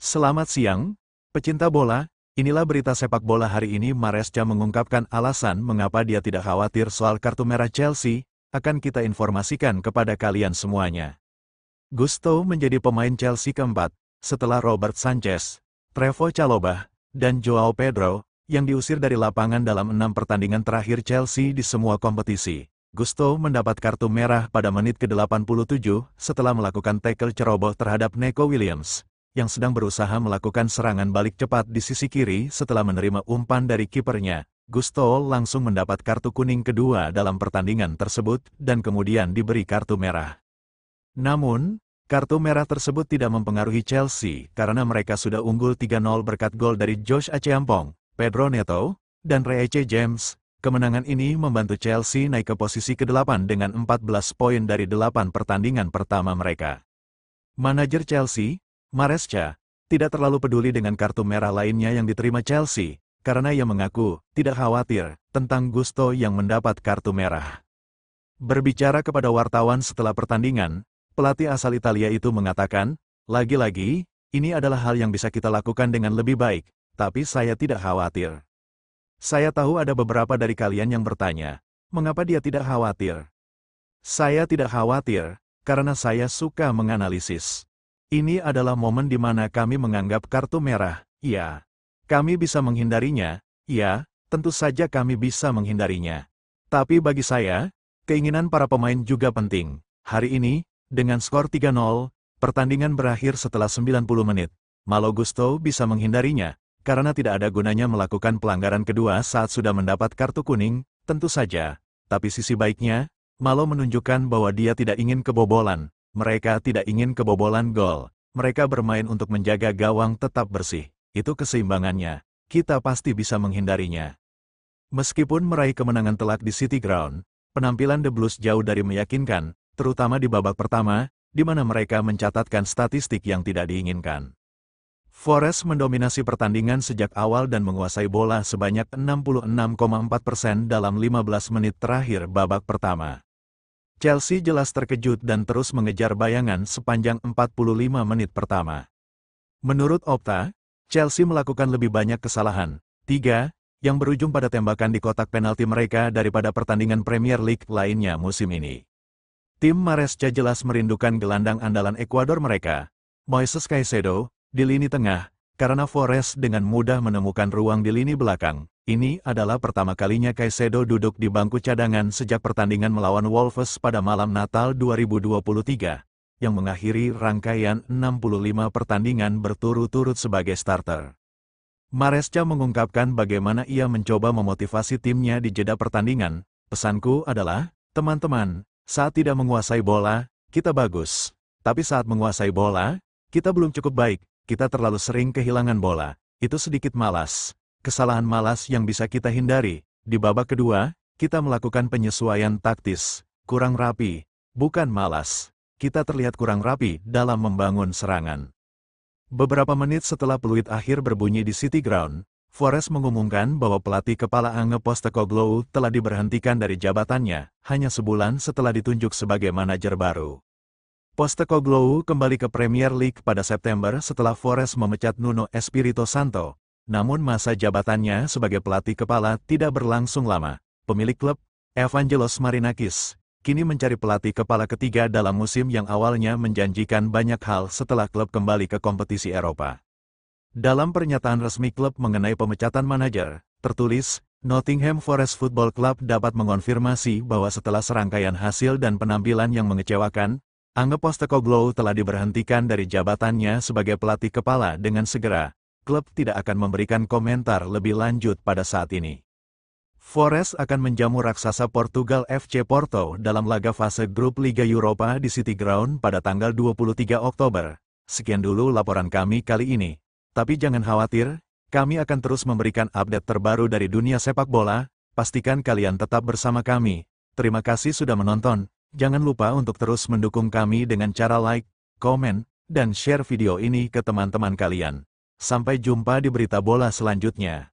Selamat siang, pecinta bola. Inilah berita sepak bola hari ini. Maresca mengungkapkan alasan mengapa dia tidak khawatir soal kartu merah Chelsea. Akan kita informasikan kepada kalian semuanya. Gusto menjadi pemain Chelsea keempat, setelah Robert Sanchez, Trevoh Chalobah, dan Joao Pedro, yang diusir dari lapangan dalam 6 pertandingan terakhir Chelsea di semua kompetisi. Gusto mendapat kartu merah pada menit ke-87 setelah melakukan tackle ceroboh terhadap Neco Williams, yang sedang berusaha melakukan serangan balik cepat di sisi kiri setelah menerima umpan dari kipernya. Gusto langsung mendapat kartu kuning kedua dalam pertandingan tersebut dan kemudian diberi kartu merah. Namun, kartu merah tersebut tidak mempengaruhi Chelsea karena mereka sudah unggul 3-0 berkat gol dari Josh Acheampong, Pedro Neto, dan Reece James. Kemenangan ini membantu Chelsea naik ke posisi ke-8 dengan 14 poin dari 8 pertandingan pertama mereka. Manajer Chelsea, Maresca, tidak terlalu peduli dengan kartu merah lainnya yang diterima Chelsea, karena ia mengaku tidak khawatir tentang Gusto yang mendapat kartu merah. Berbicara kepada wartawan setelah pertandingan, pelatih asal Italia itu mengatakan, "Lagi-lagi, ini adalah hal yang bisa kita lakukan dengan lebih baik, tapi saya tidak khawatir." Saya tahu ada beberapa dari kalian yang bertanya, mengapa dia tidak khawatir? Saya tidak khawatir, karena saya suka menganalisis. Ini adalah momen di mana kami menganggap kartu merah, ya. Kami bisa menghindarinya, ya, tentu saja kami bisa menghindarinya. Tapi bagi saya, keinginan para pemain juga penting. Hari ini, dengan skor 3-0, pertandingan berakhir setelah 90 menit. Malo Gusto bisa menghindarinya, karena tidak ada gunanya melakukan pelanggaran kedua saat sudah mendapat kartu kuning, tentu saja. Tapi sisi baiknya, Malo menunjukkan bahwa dia tidak ingin kebobolan. Mereka tidak ingin kebobolan gol. Mereka bermain untuk menjaga gawang tetap bersih. Itu keseimbangannya. Kita pasti bisa menghindarinya. Meskipun meraih kemenangan telak di City Ground, penampilan The Blues jauh dari meyakinkan, terutama di babak pertama, di mana mereka mencatatkan statistik yang tidak diinginkan. Forest mendominasi pertandingan sejak awal dan menguasai bola sebanyak 66,4% dalam 15 menit terakhir babak pertama. Chelsea jelas terkejut dan terus mengejar bayangan sepanjang 45 menit pertama. Menurut Opta, Chelsea melakukan lebih banyak kesalahan, 3, yang berujung pada tembakan di kotak penalti mereka daripada pertandingan Premier League lainnya musim ini. Tim Maresca jelas merindukan gelandang andalan Ekuador mereka, Moises Caicedo, di lini tengah, karena Forest dengan mudah menemukan ruang di lini belakang. Ini adalah pertama kalinya Caicedo duduk di bangku cadangan sejak pertandingan melawan Wolves pada malam Natal 2023, yang mengakhiri rangkaian 65 pertandingan berturut-turut sebagai starter. Maresca mengungkapkan bagaimana ia mencoba memotivasi timnya di jeda pertandingan. "Pesanku adalah, teman-teman, saat tidak menguasai bola, kita bagus. Tapi saat menguasai bola, kita belum cukup baik. Kita terlalu sering kehilangan bola. Itu sedikit malas. Kesalahan malas yang bisa kita hindari. Di babak kedua, kita melakukan penyesuaian taktis. Kurang rapi. Bukan malas. Kita terlihat kurang rapi dalam membangun serangan." Beberapa menit setelah peluit akhir berbunyi di City Ground, Forest mengumumkan bahwa pelatih kepala Ange Postecoglou telah diberhentikan dari jabatannya, hanya sebulan setelah ditunjuk sebagai manajer baru. Postecoglou kembali ke Premier League pada September setelah Forest memecat Nuno Espirito Santo, namun masa jabatannya sebagai pelatih kepala tidak berlangsung lama. Pemilik klub, Evangelos Marinakis, kini mencari pelatih kepala ketiga dalam musim yang awalnya menjanjikan banyak hal setelah klub kembali ke kompetisi Eropa. Dalam pernyataan resmi klub mengenai pemecatan manajer, tertulis, Nottingham Forest Football Club dapat mengonfirmasi bahwa setelah serangkaian hasil dan penampilan yang mengecewakan, Ange Postecoglou telah diberhentikan dari jabatannya sebagai pelatih kepala dengan segera. Klub tidak akan memberikan komentar lebih lanjut pada saat ini. Forest akan menjamu raksasa Portugal FC Porto dalam laga fase grup Liga Eropa di City Ground pada tanggal 23 Oktober. Sekian dulu laporan kami kali ini. Tapi jangan khawatir, kami akan terus memberikan update terbaru dari dunia sepak bola. Pastikan kalian tetap bersama kami. Terima kasih sudah menonton. Jangan lupa untuk terus mendukung kami dengan cara like, komen, dan share video ini ke teman-teman kalian. Sampai jumpa di berita bola selanjutnya.